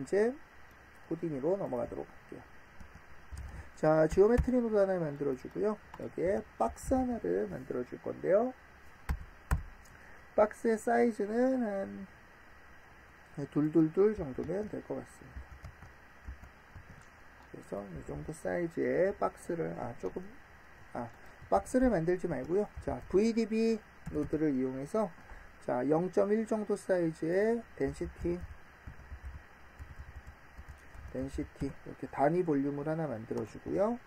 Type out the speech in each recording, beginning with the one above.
이제 호디니로 넘어가도록 할게요. 자, 지오메트리 노드 하나를 만들어주고요. 여기에 박스 하나를 만들어줄 건데요. 박스의 사이즈는 한 둘둘둘 정도면 될 것 같습니다. 그래서 이 정도 사이즈의 박스를 박스를 만들지 말고요. 자, VDB 노드를 이용해서 자, 0.1 정도 사이즈의 덴시티 이렇게 단위 볼륨을 하나 만들어 주고요.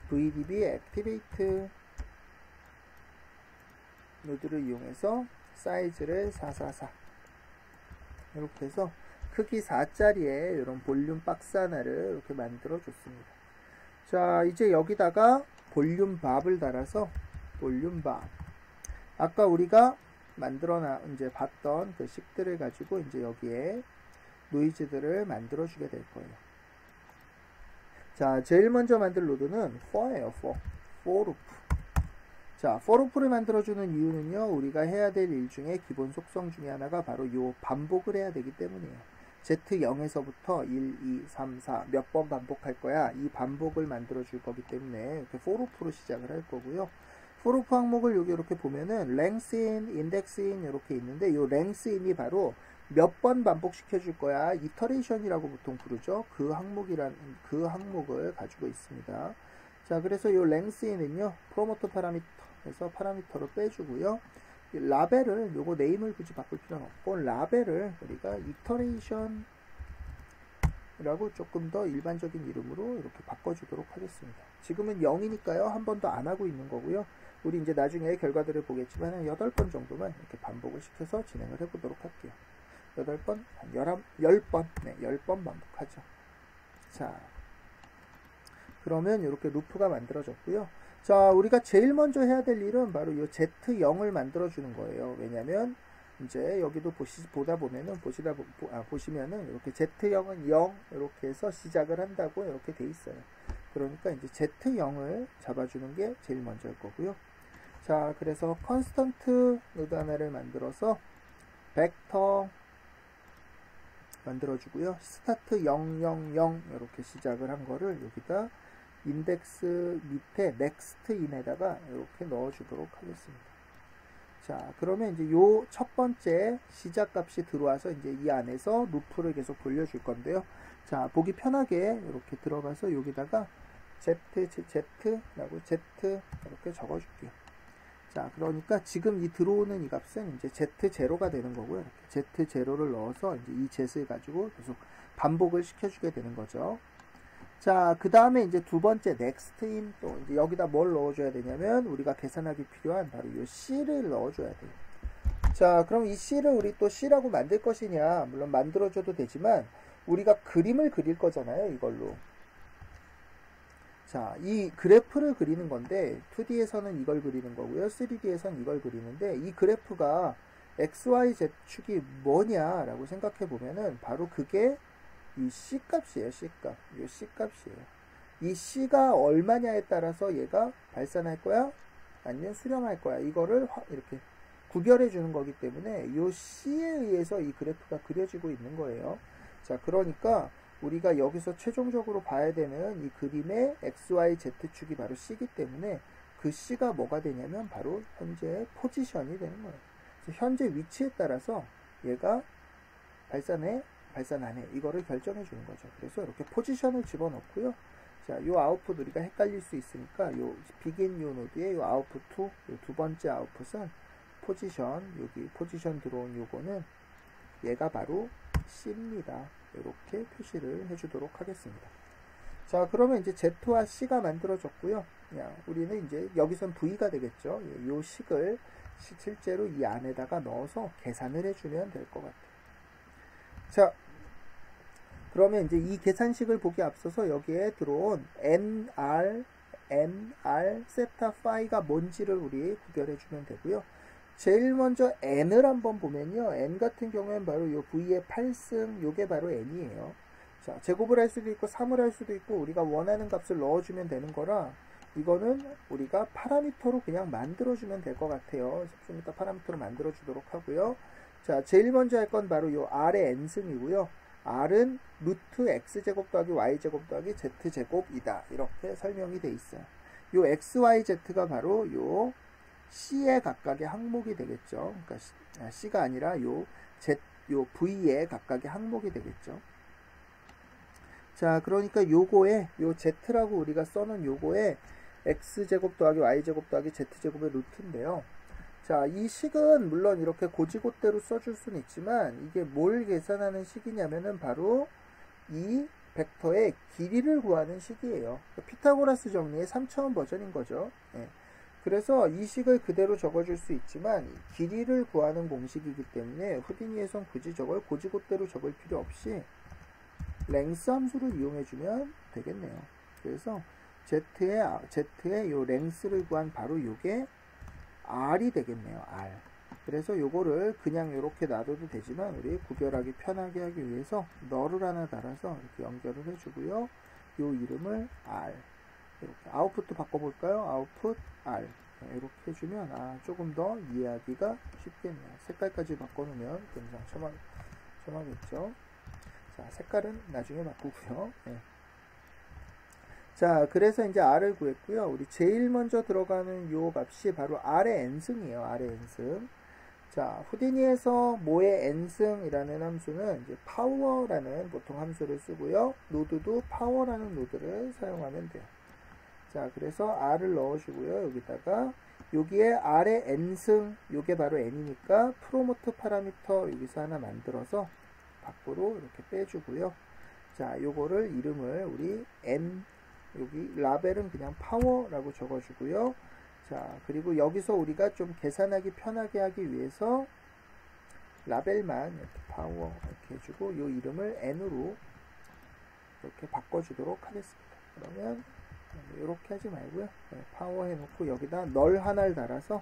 VDB 액티베이트 노드를 이용해서 사이즈를 444 이렇게 해서 크기 4짜리의 이런 볼륨 박스 하나를 이렇게 만들어 줬습니다. 자, 이제 여기다가 볼륨 밥을 달아서 볼륨 밥, 아까 우리가 이제 봤던 그 식들을 가지고 이제 여기에 노이즈들을 만들어 주게 될 거예요. 자, 제일 먼저 만들 노드는 for예요. for loop. 자, for loop를 만들어주는 이유는요, 우리가 해야 될 일 중에 기본 속성 중에 하나가 바로 요 반복을 해야 되기 때문이에요. Z0에서부터 1, 2, 3, 4 몇 번 반복할 거야. 이 반복을 만들어 줄 거기 때문에 이렇게 for loop로 시작을 할 거고요. for loop 항목을 여기 이렇게 보면은 length in, index in 이렇게 있는데, 요 length in이 바로 몇 번 반복시켜 줄 거야. 이터레이션이라고 보통 부르죠. 그 항목을 가지고 있습니다. 자, 그래서 요 length는요, 프로모터 파라미터에서 파라미터를 빼주고요. 라벨을, 요거 네임을 굳이 바꿀 필요는 없고, 라벨을 우리가 이터레이션이라고 조금 더 일반적인 이름으로 이렇게 바꿔주도록 하겠습니다. 지금은 0이니까요, 한 번도 안 하고 있는 거고요. 우리 이제 나중에 결과들을 보겠지만, 한 8번 정도만 이렇게 반복을 시켜서 진행을 해보도록 할게요. 8번, 한 10번, 네, 10번 반복하죠. 자, 그러면 이렇게 루프가 만들어졌고요. 자, 우리가 제일 먼저 해야 될 일은 바로 이 Z0을 만들어주는 거예요. 왜냐면, 이제 여기도 보시면은 이렇게 Z0은 0, 이렇게 해서 시작을 한다고 이렇게 돼 있어요. 그러니까 이제 Z0을 잡아주는 게 제일 먼저일 거고요. 자, 그래서 컨스턴트 노드 하나를 만들어서 벡터 만들어주고요. 스타트 000 이렇게 시작을 한 거를 여기다 인덱스 밑에 next in에다가 이렇게 넣어주도록 하겠습니다. 자, 그러면 이제 요 첫 번째 시작 값이 들어와서 이제 이 안에서 루프를 계속 돌려줄 건데요. 자, 보기 편하게 이렇게 들어가서 여기다가 Z라고 Z 이렇게 적어줄게요. 자, 그러니까 지금 이 들어오는 이 값은 이제 Z0가 되는 거고요. 이렇게 Z0를 넣어서 이제 이 Z를 가지고 계속 반복을 시켜주게 되는 거죠. 자, 그 다음에 이제 두 번째 next in, 또 이제 여기다 뭘 넣어줘야 되냐면 우리가 계산하기 필요한 바로 이 C를 넣어줘야 돼요. 자, 그럼 이 C를 우리 또 C라고 만들 것이냐, 물론 만들어줘도 되지만 우리가 그림을 그릴 거잖아요, 이걸로. 자, 이 그래프를 그리는 건데 2D에서는 이걸 그리는 거고요. 3D에서는 이걸 그리는데, 이 그래프가 XYZ 축이 뭐냐라고 생각해 보면은 바로 그게 이 C 값이에요. C 값. 이 C 값이에요. 이 C가 얼마냐에 따라서 얘가 발산할 거야? 아니면 수렴할 거야? 이거를 이렇게 구별해 주는 거기 때문에 이 C에 의해서 이 그래프가 그려지고 있는 거예요. 자, 그러니까 우리가 여기서 최종적으로 봐야 되는 이 그림의 XYZ축이 바로 C이기 때문에 그 C가 뭐가 되냐면 바로 현재 포지션이 되는 거예요. 그래서 현재 위치에 따라서 얘가 발산 안 해. 이거를 결정해 주는 거죠. 그래서 이렇게 포지션을 집어넣고요. 자, 요 아웃풋 우리가 헷갈릴 수 있으니까 요 begin 요 노드의 요 아웃풋 2, 요 두 번째 아웃풋은 포지션, 여기 포지션 들어온 요거는 얘가 바로 C입니다. 이렇게 표시를 해주도록 하겠습니다. 자, 그러면 이제 Z와 C가 만들어졌고요. 우리는 이제 여기선 V가 되겠죠. 요 식을 실제로 이 안에다가 넣어서 계산을 해주면 될 것 같아요. 자, 그러면 이제 이 계산식을 보기 앞서서 여기에 들어온 NR, 세타 파이가 뭔지를 우리 구별해주면 되고요. 제일 먼저 n을 한번 보면요. n 같은 경우엔 바로 요 v의 8승, 요게 바로 n이에요. 자, 제곱을 할 수도 있고 3을 할 수도 있고 우리가 원하는 값을 넣어주면 되는 거라 이거는 우리가 파라미터로 그냥 만들어주면 될 것 같아요. 좀 이따 파라미터로 만들어주도록 하고요. 자, 제일 먼저 할 건 바로 요 r의 n승이고요. R은 루트 X제곱 더하기 Y제곱 더하기 Z제곱이다. 이렇게 설명이 돼 있어요. 요 XYZ가 바로 요 C의 각각의 항목이 되겠죠. 그러니까 C가 아니라 요 V의 각각의 항목이 되겠죠. 자, 그러니까 요거에 요 Z라고 우리가 써놓은 요거에 X제곱 더하기 Y제곱 더하기 Z제곱의 루트인데요. 자, 이 식은 물론 이렇게 고지고대로 써줄 수는 있지만 이게 뭘 계산하는 식이냐면은 바로 이 벡터의 길이를 구하는 식이에요. 피타고라스 정리의 3차원 버전인 거죠. 예. 그래서 이 식을 그대로 적어줄 수 있지만 길이를 구하는 공식이기 때문에 후디니에선 굳이 저걸 고지고대로 적을 필요 없이 랭스 함수를 이용해주면 되겠네요. 그래서 Z의 요 랭스를 구한 바로 요게 R이 되겠네요. R. 그래서 요거를 그냥 이렇게 놔둬도 되지만 우리 구별하기 편하게 하기 위해서 널을 하나 달아서 이렇게 연결을 해주고요. 요 이름을 R. 이렇게 아웃풋도 바꿔볼까요? 아웃풋 R. 이렇게 해주면 조금 더 이해하기가 쉽겠네요. 색깔까지 바꿔놓으면 금상첨화겠죠. 자, 색깔은 나중에 바꾸고요. 네. 자, 그래서 이제 R을 구했고요. 우리 제일 먼저 들어가는 요 값이 바로 R의 n승이에요. R의 n승. 자, 후디니에서 모의 n승이라는 함수는 이제 파워라는 보통 함수를 쓰고요. 노드도 파워라는 노드를 사용하면 돼요. 자, 그래서 R을 넣어주고요. 여기다가 여기에 R의 n승, 요게 바로 n이니까 프로모트 파라미터 여기서 하나 만들어서 밖으로 이렇게 빼주고요. 자, 요거를 이름을 우리 n, 여기 라벨은 그냥 파워라고 적어주고요. 자, 그리고 여기서 우리가 좀 계산하기 편하게 하기 위해서 라벨만 이렇게 파워 이렇게 해주고 요 이름을 n으로 이렇게 바꿔주도록 하겠습니다. 그러면 이렇게 하지 말고요. 네, 파워 해놓고 여기다 널 하나를 달아서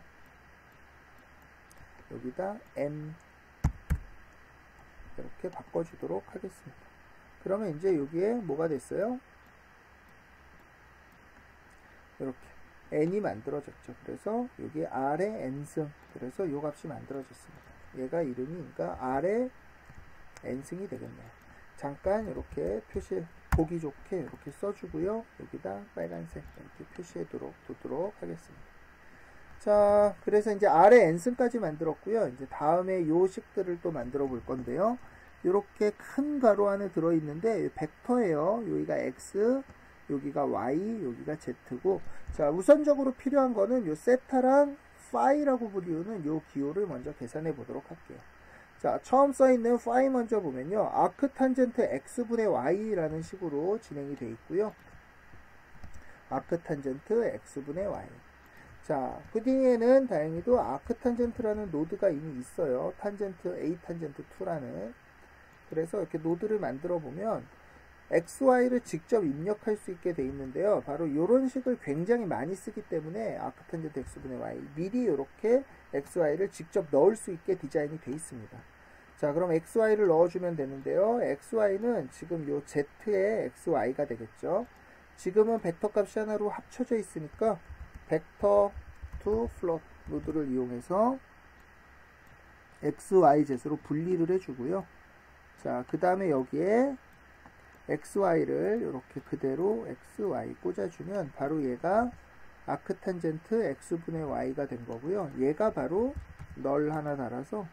여기다 n 이렇게 바꿔주도록 하겠습니다. 그러면 이제 여기에 뭐가 됐어요? 이렇게 n이 만들어졌죠. 그래서 여기 R의 n승, 그래서 요 값이 만들어졌습니다. 얘가 이름이 그러니까 R의 n승이 되겠네요. 잠깐 이렇게 표시 보기 좋게 이렇게 써주고요. 여기다 빨간색 이렇게 표시해 두도록 하겠습니다. 자, 그래서 이제 R의 n승까지 만들었고요. 이제 다음에 요 식들을 또 만들어 볼 건데요. 이렇게 큰 가로 안에 들어있는데 벡터예요. 여기가 x, 여기가 y, 여기가 z고, 자, 우선적으로 필요한 거는 요 세타랑 파이라고 불리우는 요 기호를 먼저 계산해 보도록 할게요. 자, 처음 써있는 파이 먼저 보면요, 아크 탄젠트 x분의 y라는 식으로 진행이 되어 있고요. 아크 탄젠트 x분의 y. 자, 후디니에는 다행히도 아크 탄젠트라는 노드가 이미 있어요. 탄젠트 A 탄젠트 2라는. 그래서 이렇게 노드를 만들어 보면 XY를 직접 입력할 수 있게 되어 있는데요. 바로 이런 식을 굉장히 많이 쓰기 때문에 아크탄젠트 X분의 Y, 미리 이렇게 XY를 직접 넣을 수 있게 디자인이 되어 있습니다. 자, 그럼 XY를 넣어주면 되는데요. XY는 지금 요 Z의 XY가 되겠죠. 지금은 벡터 값이 하나로 합쳐져 있으니까 벡터 to float 노드를 이용해서 XYZ로 분리를 해주고요. 자, 그 다음에 여기에 XY를 이렇게 그대로 XY 꽂아주면 바로 얘가 아크탄젠트 X분의 Y가 된 거고요. 얘가 바로 널 하나 달아서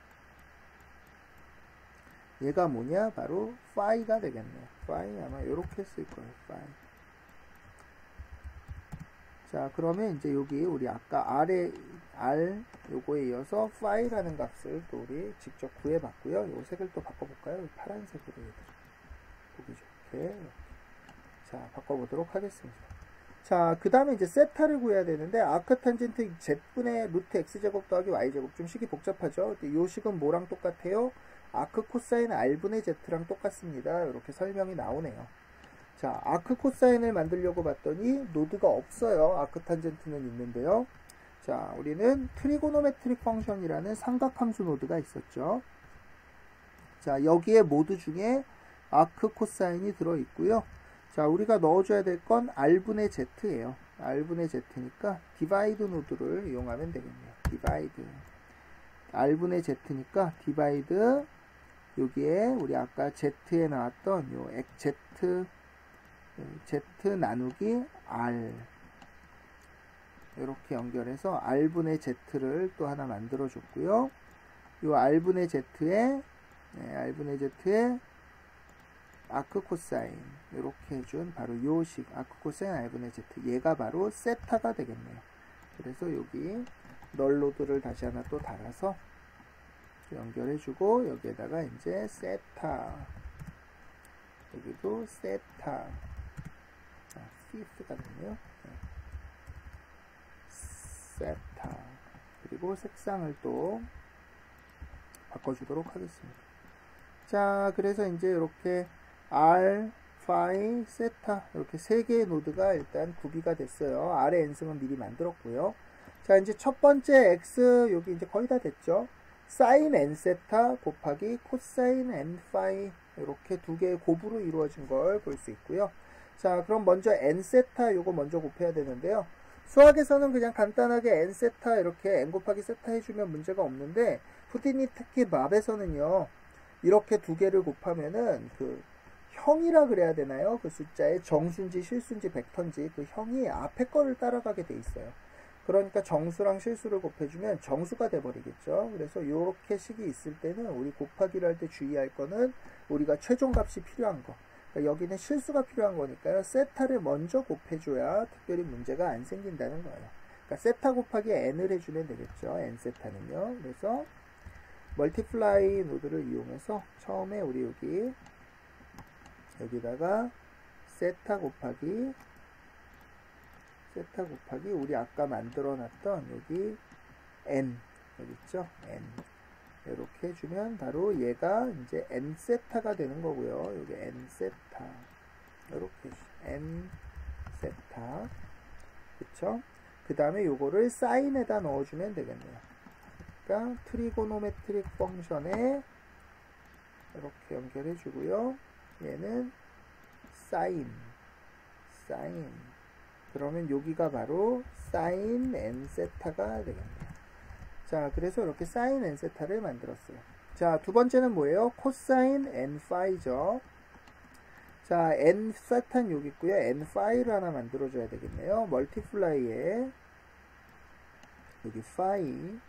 얘가 뭐냐? 바로 파이가 되겠네요. 파이 아마 이렇게 쓸 거예요. 파이. 자, 그러면 이제 여기 우리 아까 R 요거에 이어서 파이라는 값을 또 우리 직접 구해봤고요. 요 색을 또 바꿔볼까요? 파란색으로 보기 좋게. 자, 바꿔보도록 하겠습니다. 자, 그 다음에 이제 세타를 구해야 되는데, 아크 탄젠트 z분의 루트 x제곱 더하기 y제곱. 좀 식이 복잡하죠? 이 식은 뭐랑 똑같아요? 아크 코사인 r분의 z랑 똑같습니다. 이렇게 설명이 나오네요. 자, 아크 코사인을 만들려고 봤더니 노드가 없어요. 아크 탄젠트는 있는데요. 자, 우리는 트리고노메트릭 펑션이라는 삼각함수 노드가 있었죠. 자, 여기에 모드 중에 아크 코사인이 들어있고요. 자, 우리가 넣어줘야 될 건 r분의 z예요. r분의 z니까 디바이드 노드를 이용하면 되겠네요. 디바이드. r분의 z니까 디바이드 여기에 우리 아까 Z에 나왔던 요 Z 나누기 R 이렇게 연결해서 R분의 Z를 또 하나 만들어 줬고요. 요 R분의 Z에 아크 코사인 이렇게 해준 바로 요식 아크 코사인 R분의 Z, 얘가 바로 세타가 되겠네요. 그래서 여기 널 노드를 다시 하나 또 달아서 연결해주고 여기에다가 이제 세타, 여기도 세타, fifth가 되네요. 세타. 그리고 색상을 또 바꿔주도록 하겠습니다. 자, 그래서 이제 이렇게 R, phi, 세타 이렇게 세 개의 노드가 일단 구비가 됐어요. R의 n승은 미리 만들었고요. 자, 이제 첫 번째 x 여기 이제 거의 다 됐죠. sin n 세타 곱하기 코사인 n phi 이렇게 두 개의 곱으로 이루어진 걸 볼 수 있고요. 자, 그럼 먼저 n 세타 요거 먼저 곱해야 되는데요. 수학에서는 그냥 간단하게 n 세타 이렇게 n 곱하기 세타 해주면 문제가 없는데 후디니 특히 맙에서는요 이렇게 두 개를 곱하면은 그 형이라 그래야 되나요? 그 숫자의 정수인지 실수인지 벡터인지 그 형이 앞에 거를 따라가게 돼 있어요. 그러니까 정수랑 실수를 곱해주면 정수가 돼버리겠죠. 그래서 이렇게 식이 있을 때는 우리 곱하기를 할 때 주의할 거는 우리가 최종값이 필요한 거. 그러니까 여기는 실수가 필요한 거니까요. 세타를 먼저 곱해줘야 특별히 문제가 안 생긴다는 거예요. 그러니까 세타 곱하기 n을 해주면 되겠죠. n 세타는요. 그래서 멀티플라이 노드를 이용해서 처음에 우리 여기다가 세타 곱하기 우리 아까 만들어 놨던 여기 n 여기 있죠. n 이렇게 해주면 바로 얘가 이제 n 세타가 되는 거고요. 여기 n 세타 이렇게 n 세타 그쵸? 그 다음에 요거를 사인에다 넣어주면 되겠네요. 그러니까 트리고노메트릭 펑션에 이렇게 연결해 주고요. 얘는 사인 그러면 여기가 바로 사인 n 세타가 되겠네요. 자, 그래서 이렇게 사인 n 세타를 만들었어요. 자, 두 번째는 뭐예요? 코사인 n 파이죠. 자, n 세타는 여기 있고요. n 파이를 하나 만들어줘야 되겠네요. 멀티플라이에 여기 파이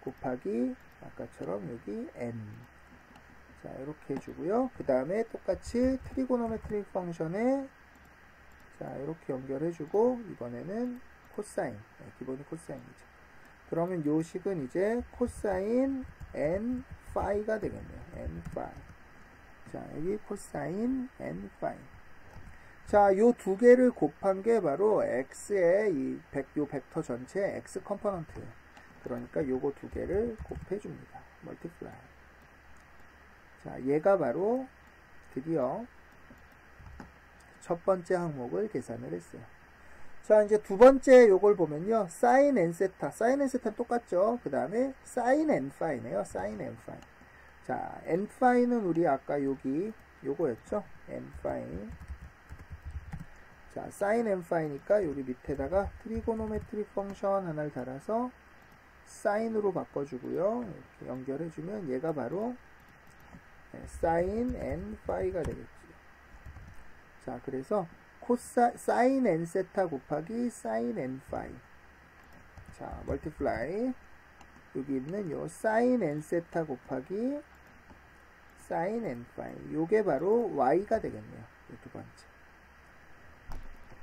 곱하기 아까처럼 여기 n. 자, 이렇게 해주고요. 그 다음에 똑같이 트리고노메트릭 펑션에 자, 이렇게 연결해주고 이번에는 코사인, 기본이 코사인이죠. 그러면 요 식은 이제 코사인 n 파이가 되겠네요. n 파이. 자, 여기 코사인 n 파이. 자, 요 두 개를 곱한 게 바로 x의 요 벡터 전체 x 컴포넌트예요. 그러니까 요거 두 개를 곱해줍니다. 멀티플라이. 자, 얘가 바로 드디어 첫 번째 항목을 계산을 했어요. 자, 이제 두 번째 요걸 보면요. sin n 세타. sin n 세타는 똑같죠. 그 다음에 sin n 파이네요. sin n 파이. 자, n 파이는 우리 아까 여기 요거였죠. n 파이. 자, sin n 파이니까 여기 밑에다가 트리고노메트릭 펑션 하나를 달아서 사인으로 바꿔주고요. 이렇게 연결해주면 얘가 바로 sin n 파이가 되겠죠. 자, 그래서 sin n 세타 곱하기 sin n 파이. 자, 멀티플라이. 여기 있는 요 sin n 세타 곱하기 sin n 파이. 요게 바로 y가 되겠네요. 두 번째.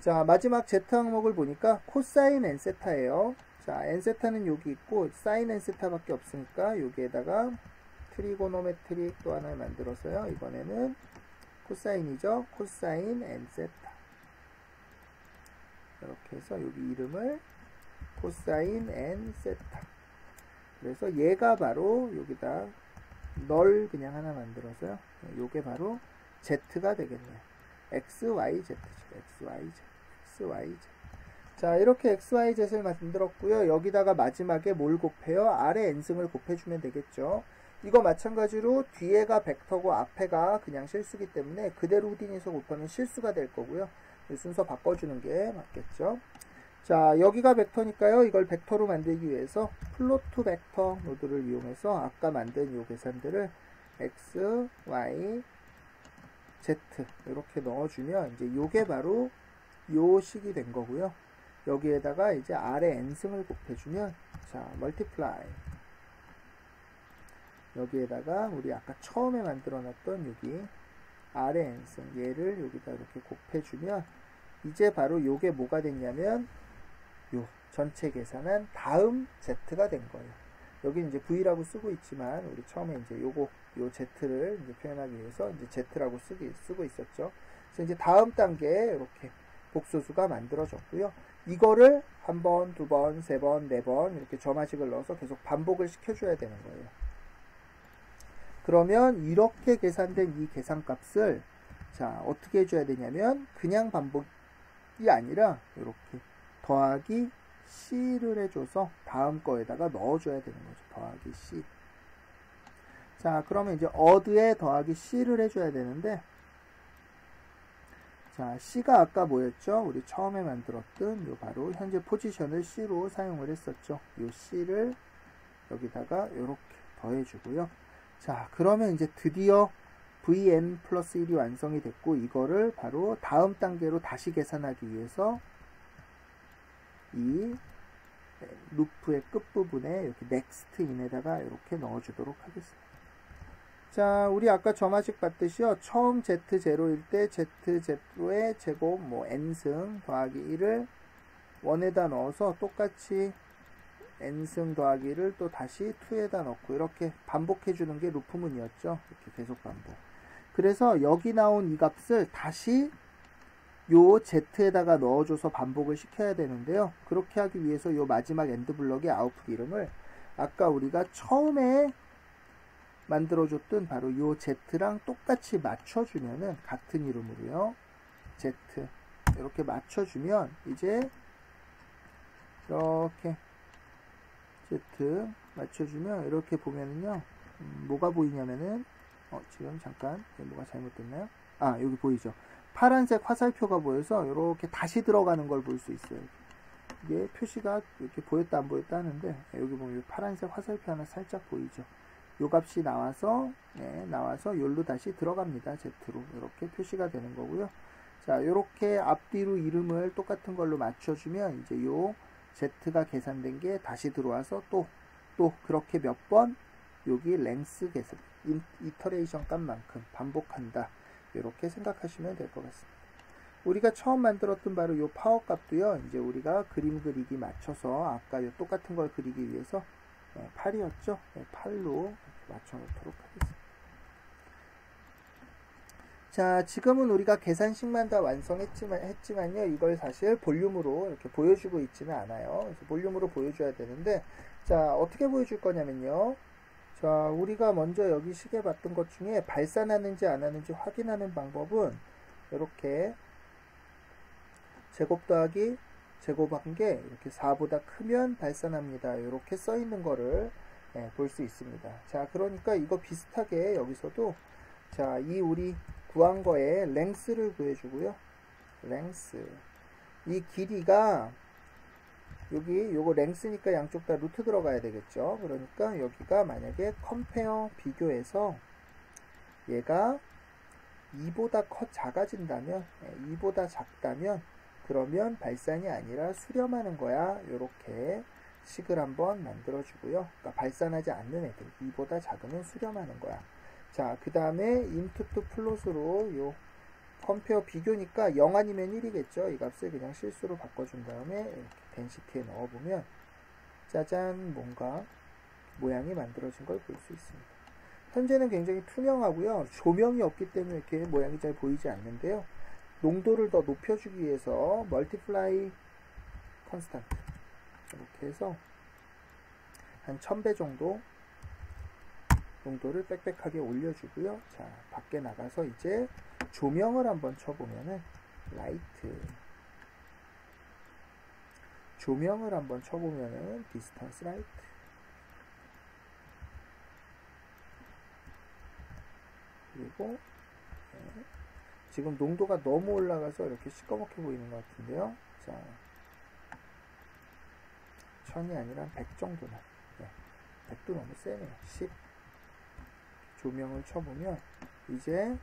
자, 마지막 z 항목을 보니까 코사인 n 세타예요. 자, n 세타는 여기 있고 sin n 세타밖에 없으니까 여기에다가 트리고노메트릭 또 하나 만들어서요. 이번에는 코사인이죠. 코사인 n 세타. 이렇게 해서 여기 이름을 코사인 n 세타. 그래서 얘가 바로 여기다 널 그냥 하나 만들어서요. 요게 바로 z가 되겠네요. xyz죠. xyz. 자, 이렇게 xyz을 만들었고요. 여기다가 마지막에 뭘 곱해요? r의 n승을 곱해주면 되겠죠. 이거 마찬가지로 뒤에가 벡터고 앞에가 그냥 실수기 때문에 그대로 후딘에서 곱하면 실수가 될 거고요. 순서 바꿔주는 게 맞겠죠. 자, 여기가 벡터니까요. 이걸 벡터로 만들기 위해서 플로트 벡터 노드를 이용해서 아까 만든 이 계산들을 x, y, z 이렇게 넣어주면 이제 요게 바로 요 식이 된 거고요. 여기에다가 이제 r의 n승을 곱해주면 자 multiply 여기에다가 우리 아까 처음에 만들어 놨던 여기 r의 n승 얘를 여기다 이렇게 곱해주면 이제 바로 요게 뭐가 됐냐면 요 전체 계산한 다음 z가 된 거예요. 여기 이제 v라고 쓰고 있지만 우리 처음에 이제 요 z를 이제 표현하기 위해서 이제 z라고 쓰고 있었죠. 그래서 이제 다음 단계에 이렇게 복소수가 만들어졌고요. 이거를 한 번, 두 번, 세 번, 네 번 이렇게 점화식을 넣어서 계속 반복을 시켜줘야 되는 거예요. 그러면 이렇게 계산된 이 계산값을 자 어떻게 해줘야 되냐면 그냥 반복이 아니라 이렇게 더하기 C를 해줘서 다음 거에다가 넣어줘야 되는 거죠. 더하기 C. 자, 그러면 이제 어드에 더하기 C를 해줘야 되는데, 자, C가 아까 뭐였죠? 우리 처음에 만들었던 요 바로 현재 포지션을 C로 사용을 했었죠. 요 C를 여기다가 이렇게 더해주고요. 자, 그러면 이제 드디어 vn 플러스 1이 완성이 됐고, 이거를 바로 다음 단계로 다시 계산하기 위해서 이 루프의 끝부분에 이렇게 next in에다가 이렇게 넣어주도록 하겠습니다. 자, 우리 아까 점화식 봤듯이요. 처음 z0일 때 z0의 제곱 뭐 n승 더하기 1을 1에다 넣어서 똑같이 n승 더하기 1을 또 다시 2에다 넣고 이렇게 반복해 주는 게 루프문이었죠. 이렇게 계속 반복. 그래서 여기 나온 이 값을 다시 요 z에다가 넣어줘서 반복을 시켜야 되는데요. 그렇게 하기 위해서 요 마지막 엔드 블럭의 아웃풋 이름을 아까 우리가 처음에 만들어줬던 바로 요 z랑 똑같이 맞춰주면은 같은 이름으로요. z 이렇게 맞춰주면 이제 이렇게 z 맞춰주면 이렇게 보면은요. 뭐가 보이냐면은 지금 잠깐 뭐가 잘못됐나요? 아 여기 보이죠? 파란색 화살표가 보여서 이렇게 다시 들어가는 걸 볼 수 있어요. 이게 표시가 이렇게 보였다 안 보였다 하는데 여기 보면 파란색 화살표 하나 살짝 보이죠. 요 값이 나와서 나와서 여기로 다시 들어갑니다. Z로 이렇게 표시가 되는 거고요. 자, 이렇게 앞뒤로 이름을 똑같은 걸로 맞춰주면 이제 요 Z가 계산된 게 다시 들어와서 또 그렇게 몇 번 여기 랭스 계산 이터레이션 값만큼 반복한다. 이렇게 생각하시면 될 것 같습니다. 우리가 처음 만들었던 바로 요 파워 값도요. 이제 우리가 그림 그리기 맞춰서 아까 요 똑같은 걸 그리기 위해서 8이었죠. 8로 맞춰 놓도록 하겠습니다. 자, 지금은 우리가 계산식만 다 했지만요. 이걸 사실 볼륨으로 이렇게 보여주고 있지는 않아요. 그래서 볼륨으로 보여줘야 되는데, 자, 어떻게 보여줄 거냐면요. 자, 우리가 먼저 여기 식에 봤던 것 중에 발산하는지 안 하는지 확인하는 방법은 이렇게 제곱 더하기 제곱한 게 이렇게 4보다 크면 발산합니다. 이렇게 써 있는 거를 볼 수 있습니다. 자, 그러니까 이거 비슷하게 여기서도 자, 이 우리 구한 거에 랭스를 구해주고요. 랭스. 이 길이가 여기 요거 랭스니까 양쪽 다 루트 들어가야 되겠죠. 그러니까 여기가 만약에 컴페어 비교해서 얘가 2보다 작아진다면 2보다 작다면 그러면 발산이 아니라 수렴하는 거야. 요렇게 식을 한번 만들어 주고요. 그러니까 발산하지 않는 애들 2보다 작으면 수렴하는 거야. 자, 그 다음에 인투 투 플롯으로 요 컴페어 비교니까 0 아니면 1이겠죠. 이 값을 그냥 실수로 바꿔준 다음에 이렇게 덴시티에 넣어보면 짜잔 뭔가 모양이 만들어진 걸 볼 수 있습니다. 현재는 굉장히 투명하고요. 조명이 없기 때문에 이렇게 모양이 잘 보이지 않는데요. 농도를 더 높여주기 위해서 멀티플라이 컨스탄트 이렇게 해서 한 1000배 정도 농도를 빽빽하게 올려주고요. 자, 밖에 나가서 이제 조명을 한번 쳐보면은 라이트 조명을 한번 쳐보면은 디스턴스 라이트 그리고 지금 농도가 너무 올라가서 이렇게 시꺼멓게 보이는 것 같은데요. 자, 1000이 아니라 100 정도나 100도 너무 세네요. 10 조명을 쳐보면 이제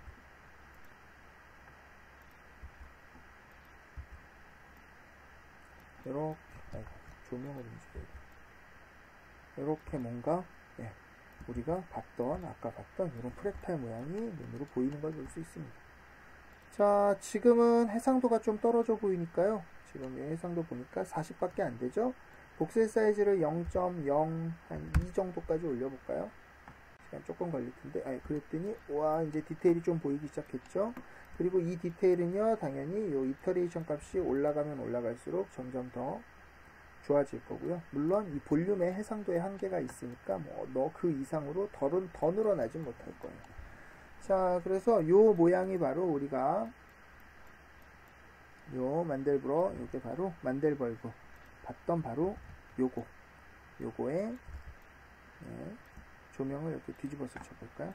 이렇게 조명을 움직여요. 이렇게 뭔가 우리가 아까 봤던 이런 프랙탈 모양이 눈으로 보이는 걸 볼 수 있습니다. 자, 지금은 해상도가 좀 떨어져 보이니까요. 지금 해상도 보니까 40밖에 안 되죠. 복셀 사이즈를 0.0 한 2 정도까지 올려볼까요? 시간 조금 걸릴 텐데, 그랬더니 와, 이제 디테일이 좀 보이기 시작했죠. 그리고 이 디테일은요, 당연히 요 이터레이션 값이 올라가면 올라갈수록 점점 더 좋아질 거고요. 물론 이 볼륨의 해상도에 한계가 있으니까 그 이상으로 더 늘어나진 못할 거예요. 자, 그래서 요 모양이 바로 우리가 요 만델브러, 요게 바로 만델벌브 봤던 바로 요거에 조명을 이렇게 뒤집어서 쳐볼까요?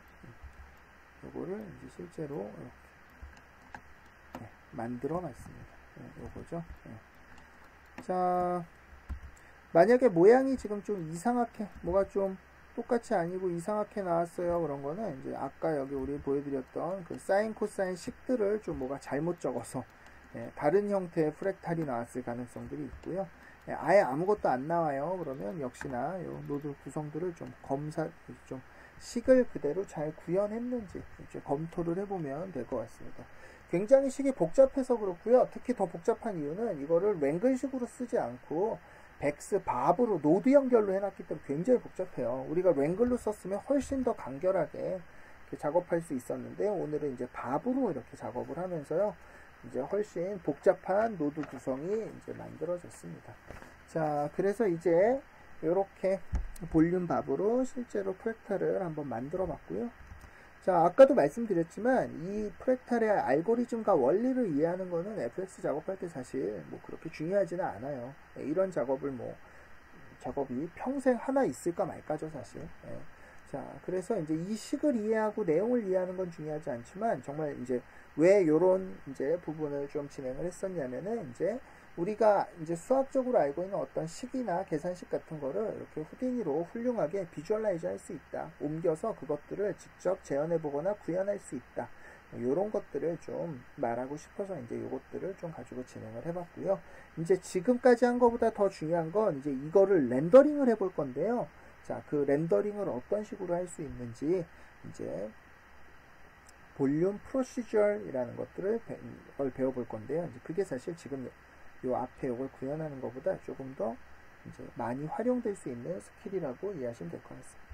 요거를 이제 실제로 이렇게 만들어 놨습니다. 요거죠. 자, 만약에 모양이 지금 좀 이상하게, 뭐가 좀 똑같이 아니고 이상하게 나왔어요. 그런 거는 이제 아까 여기 우리 보여드렸던 그 사인, 코사인 식들을 좀 뭐가 잘못 적어서 다른 형태의 프랙탈이 나왔을 가능성들이 있고요. 아예 아무것도 안 나와요. 그러면 역시나 요 노드 구성들을 좀 식을 그대로 잘 구현했는지 이제 검토를 해보면 될 것 같습니다. 굉장히 식이 복잡해서 그렇고요. 특히 더 복잡한 이유는 이거를 랭글식으로 쓰지 않고 백스 밥으로 노드 연결로 해놨기 때문에 굉장히 복잡해요. 우리가 랭글로 썼으면 훨씬 더 간결하게 작업할 수 있었는데 오늘은 이제 밥으로 이렇게 작업을 하면서요. 이제 훨씬 복잡한 노드 구성이 이제 만들어졌습니다. 자, 그래서 이제 이렇게 볼륨 밥으로 실제로 프랙탈을 한번 만들어 봤고요. 자, 아까도 말씀드렸지만 이 프랙탈의 알고리즘과 원리를 이해하는 거는 FX 작업할 때 사실 뭐 그렇게 중요하지는 않아요. 이런 작업이 평생 하나 있을까 말까죠, 사실. 자, 그래서 이제 이 식을 이해하고 내용을 이해하는 건 중요하지 않지만 정말 이제 왜 요런 이제 부분을 좀 진행을 했었냐면은 이제 우리가 이제 수학적으로 알고 있는 어떤 식이나 계산식 같은 거를 이렇게 후디니로 훌륭하게 비주얼라이즈 할 수 있다. 옮겨서 그것들을 직접 재현해 보거나 구현할 수 있다. 요런 것들을 좀 말하고 싶어서 이제 요것들을 좀 가지고 진행을 해봤고요. 이제 지금까지 한 거보다 더 중요한 건 이제 이거를 렌더링을 해볼 건데요. 자, 그 렌더링을 어떤 식으로 할 수 있는지 이제 볼륨 프로시저이라는 것들을 배워볼 건데요. 이제 그게 사실 지금 요 앞에 요걸 구현하는 것보다 조금 더 이제 많이 활용될 수 있는 스킬이라고 이해하시면 될 것 같습니다.